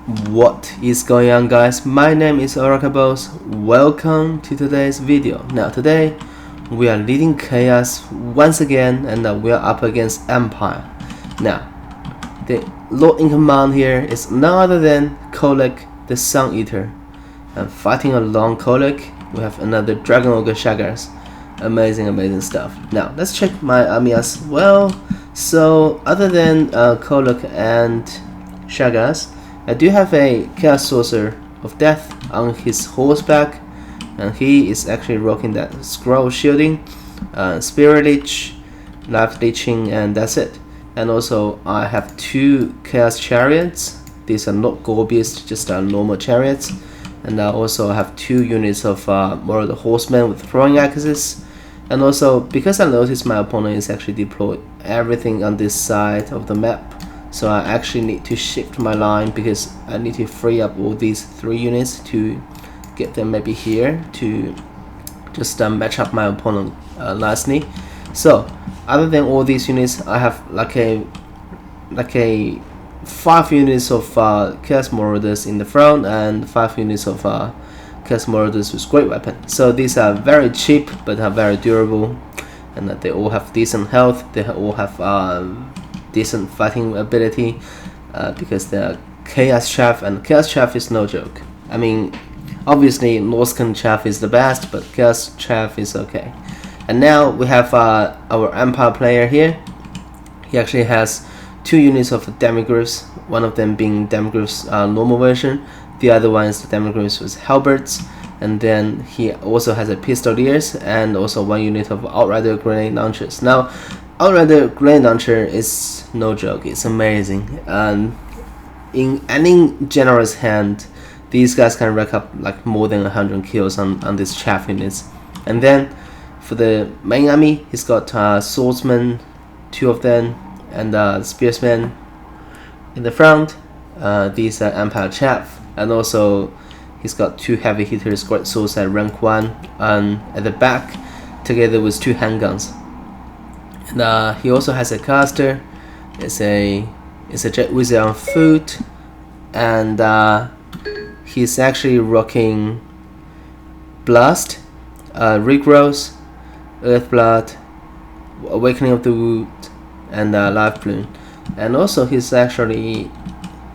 What is going on, guys? My name is Orokaboss. Welcome to today's video. Now today we are leading chaos once again, and we are up against Empire. Now the Lord in command here is none other than Kolek the Sun Eater, and fighting along Kolek we have another Dragon Ogre Shaggers. Amazing stuff. Now let's check my army as well. So other than Kolek and Shaggers, I do have a Chaos Sorcerer of Death on his horseback, and he is actually rocking that Scroll Shielding, Spirit Leech, Life Leeching, and that's it. And also I have two Chaos Chariots. These are not Gore Beasts, just normal chariots. And I also have two units of more of the Horsemen with throwing axes. And also, because I noticed my opponent is actually deployed everything on this side of the map, so I actually need to shift my line because I need to free up all these three units to get them maybe here to just match up my opponent nicely. So other than all these units, I have like a 5 units of Chaos Marauders in the front and 5 units of Chaos Marauders with great weapon. So these are very cheap but are very durable, and they all have decent health. They all have decent fighting ability because they are Chaos Chaff, and Chaos Chaff is no joke. I mean, obviously Norscan Chaff is the best, but Chaos Chaff is okay. And now we have our Empire player here. He actually has 2 units of Demigryphs, one of them being Demigryph's normal version, the other one is the Demigryphs with halberds, and then he also has a Pistoliers and also 1 unit of Outrider grenade launchers. Now Outrider grenade launcher is no joke, it's amazing, and in any generous hand these guys can rack up like more than 100 kills on these chaff units. And then for the main army, he's got swordsmen, 2 of them, and spearsmen in the front. These are Empire chaff, and also he's got 2 heavy hitters, great swords at rank 1 at the back, together with 2 handguns. And he also has a caster. It's a Jet Wizard on foot, and he's actually rocking Blast, Regrowth, Earthblood, Awakening of the Wood, and Life Bloom. And also he's actually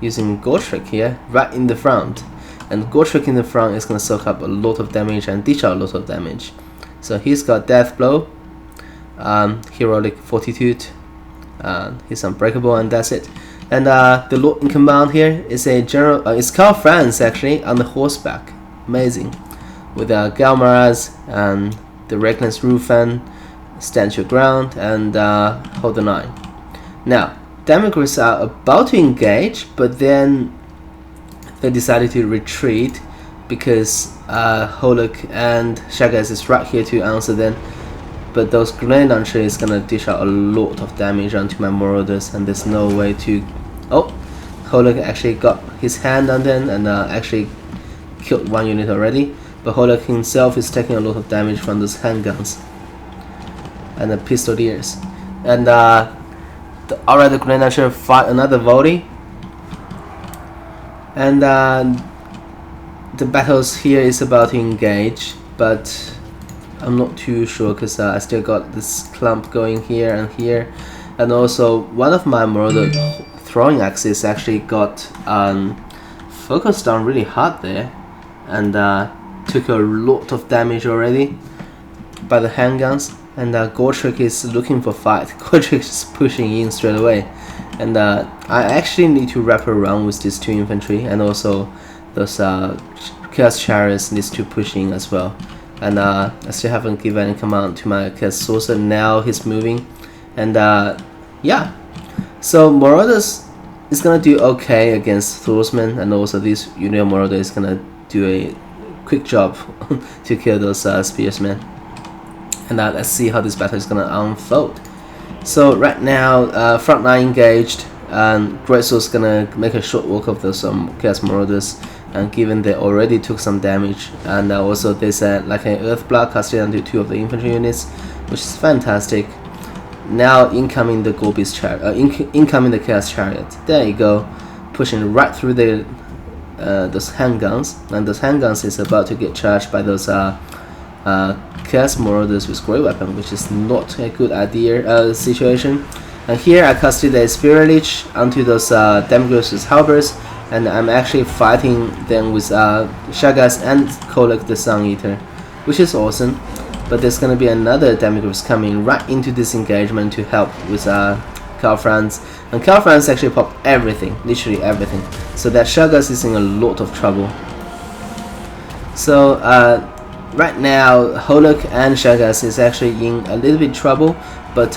using Gotrek here right in the front, and Gotrek in the front is going to soak up a lot of damage and dish out a lot of damage. So he's got Death Blow, Heroic Fortitude, he's unbreakable, and that's it. And the Lord in command here is a general, it's Carl Franz actually on the horseback, amazing, with Galmaraz and the Reckless Rufan, Stand Your Ground, and Hold the Line. Now Demigryphs are about to engage, but then they decided to retreat because Holek and Shaggers is right here to answer them. But those grenade launcher is gonna dish out a lot of damage onto my Marauders, and there's no way to. Oh, Holek actually got his hand on them and actually killed 1 unit already. But Holek himself is taking a lot of damage from those handguns and the Pistoliers. And the Outrider grenade launcher fired another volley, and the battles here is about to engage, but I'm not too sure because I still got this clump going here and here. And also one of my Marauder throwing axes actually got focused on really hard there, and took a lot of damage already by the handguns. And Gotrek is looking for fight. Gotrek is pushing in straight away, and I actually need to wrap around with these 2 infantry, and also those Chaos Chariots needs to push in as well. And I still haven't given any command to my Chaos Sorcerer. Now he's moving, and yeah, so Marauders is gonna do okay against Swordsmen, and also this unit of Marauder is gonna do a quick job to kill those spearsmen. And let's see how this battle is gonna unfold. So right now, front line engaged, and Great Sword's gonna make a short work of those Chaos Marauders, and given they already took some damage, and also there's like an Earth Block casted onto 2 of the infantry units, which is fantastic. Now incoming the Gorbis incoming the Chaos Chariot. There you go, pushing right through the those handguns, and those handguns is about to get charged by those Chaos Marauders with great weapon, which is not a good idea situation. And here I casted a Spirit Leech onto those Demigryphs with halberds, and I'm actually fighting them with Shagas and Kolek the Sun Eater, which is awesome. But there's gonna be another Demigryphs coming right into this engagement to help with Calfrance, and Calfrance actually pop everything, literally everything. So that Shagas is in a lot of trouble. So right now Holok and Shagas is actually in a little bit trouble, but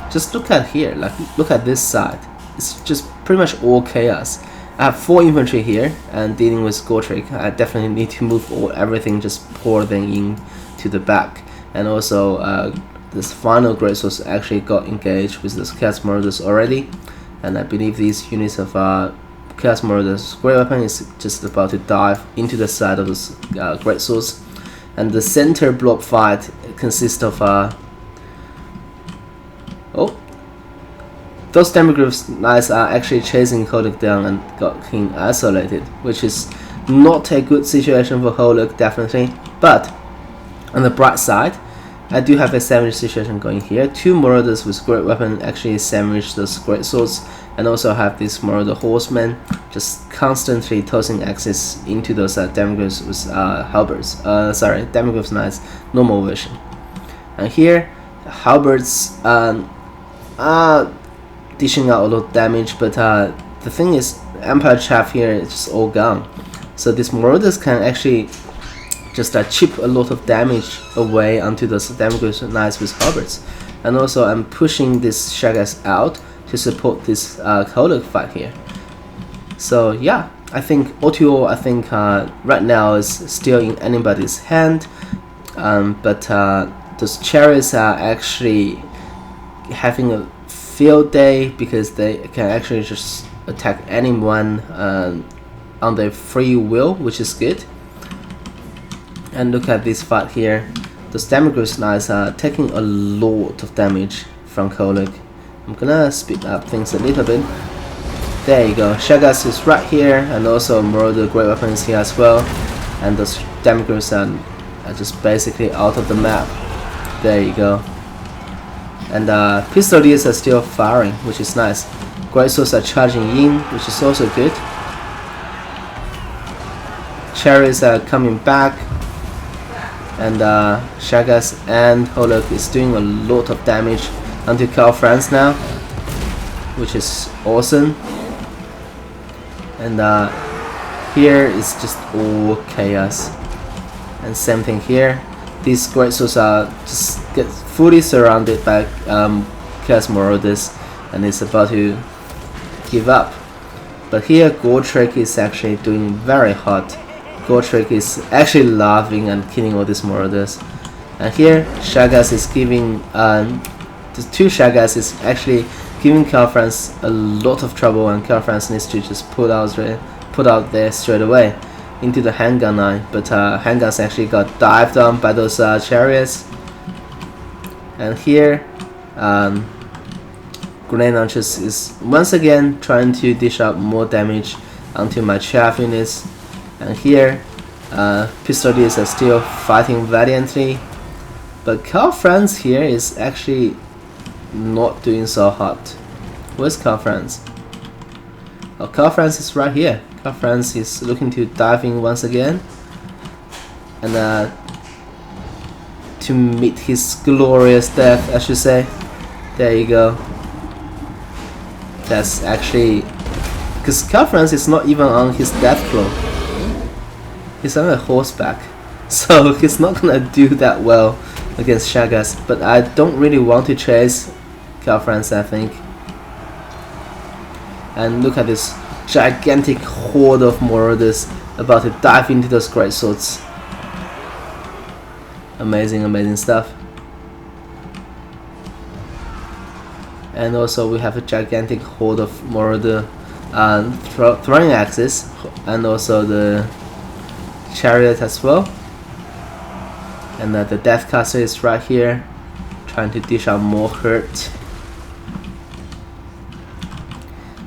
just look at here, like look at this side. It's just pretty much all chaos. I have 4 infantry here and dealing with Gotrek. I definitely need to move everything, just pour them in to the back. And also this final Great Swords actually got engaged with this Chaos Marauders already, and I believe these units of Chaos Marauders Great Weapon is just about to dive into the side of this Great Swords. And the center block fight consists of those Demigryphs knights are actually chasing Holok down and got him isolated, which is not a good situation for Holok, definitely. But on the bright side, I do have a sandwich situation going here. 2 Marauders with great weapon actually sandwich those great swords, and also have this Marauder horseman just constantly tossing axes into those Demigryphs with halberds. Demigryphs knights, normal version. And here, halberds are dishing out a lot of damage, but the thing is, Empire Chaff here is just all gone. So these Marauders can actually just chip a lot of damage away onto those Demigryphs knights with halberds. And also I'm pushing this Shagas out to support this Holok fight here. So yeah, I think all, I think right now is still in anybody's hand, but those chariots are actually having a field day because they can actually just attack anyone on their free will, which is good. And look at this fight here. The Demigryphs knights are taking a lot of damage from Kolek. I'm gonna speed up things a little bit. There you go. Shagas is right here, and also Marauder great weapons here as well. And those Demigryphs are just basically out of the map. There you go. And Pistoliers are still firing, which is nice. Great Swords are charging in, which is also good. Chariots are coming back, and Shagas and Holok is doing a lot of damage onto Calfrance now, which is awesome. And here is just all chaos. And same thing here. These Great Swords are just get fully surrounded by Chaos Marauders, and it's about to give up. But here Gotrek is actually doing very hot. Gotrek is actually laughing and killing all these Marauders. And here Shagas is giving the 2 Shagas is actually giving Calfrance a lot of trouble, and Calfrance needs to just put out there straight away into the handgun line. But handguns actually got dived on by those chariots. And here Grenade Launchers is once again trying to dish out more damage onto my chaff units. And here Pistoliers are still fighting valiantly, but Calfrance here is actually not doing so hot. Where's Calfrance? Oh, Calfrance is right here. Calfrance is looking to dive in once again, and to meet his glorious death, I should say. There you go. That's actually because Calfrance is not even on his death claw. He's on a horseback, so he's not gonna do that well against Shagas. But I don't really want to chase Calfrance, I think. And look at this gigantic horde of Marauders about to dive into those great swords. Amazing, amazing stuff. And also we have a gigantic horde of Marauder throwing axes, and also the chariot as well. And the Deathcaster is right here, trying to dish out more hurt.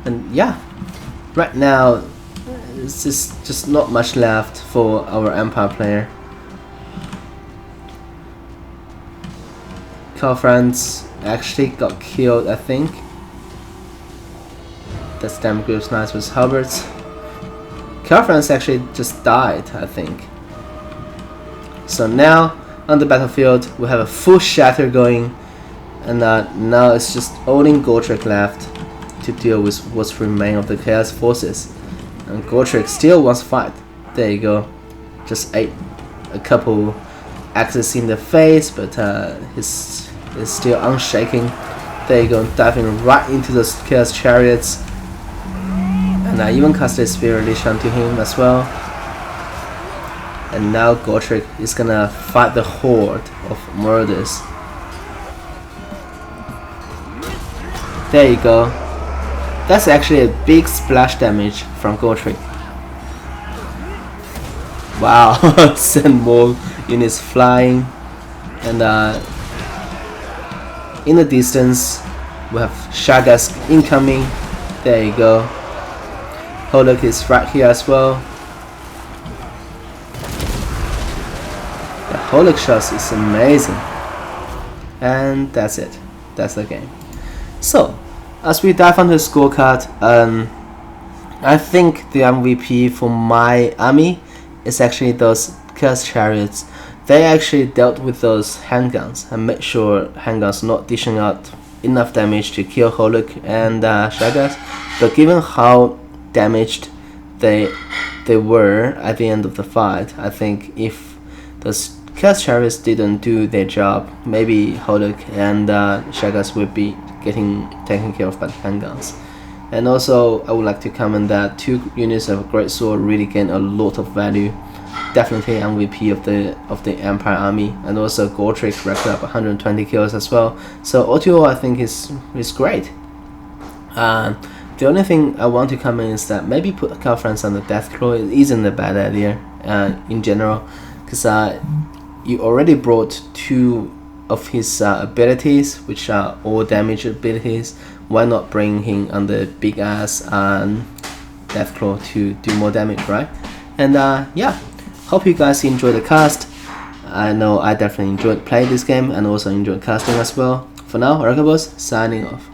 And yeah, right now it's just not much left for our Empire player. Carl-Franz actually got killed, I think. That's damn good nice with halberds. Carl-Franz actually just died, I think. So now on the battlefield we have a full shatter going, and now it's just only Gotrek left to deal with what's remain of the Chaos Forces. And Gotrek still wants to fight. There you go. Just ate a couple axes in the face, but he's still unshaking. There you go, diving right into those Chaos Chariots. And I even casted Spirit Leash onto him as well. And now Gotrek is gonna fight the horde of murders. There you go. That's actually a big splash damage from Gotrek. Wow, send more units flying. And in the distance we have Shagask incoming. There you go. Holok is right here as well. The Holok shots is amazing. And that's it. That's the game. So, as we dive onto the scorecard, I think the MVP for my army is actually those Chaos Chariots. They actually dealt with those handguns and made sure handguns not dishing out enough damage to kill Holok and Shagas. But given how damaged they were at the end of the fight, I think if those Chaos Chariots didn't do their job, maybe Holok and Shagas would be getting taken care of by the handguns. And also I would like to comment that 2 units of Great Sword really gain a lot of value. Definitely MVP of the Empire army, and also Gotrek racked up 120 kills as well. So OTO I think is great. The only thing I want to comment is that maybe put Carl-Franz on the Deathclaw isn't a bad idea in general, because you already brought 2 of his abilities, which are all damage abilities. Why not bring him on the big ass Deathclaw to do more damage, right? And yeah, hope you guys enjoyed the cast. I know I definitely enjoyed playing this game and also enjoyed casting as well. For now, Orokaboss signing off.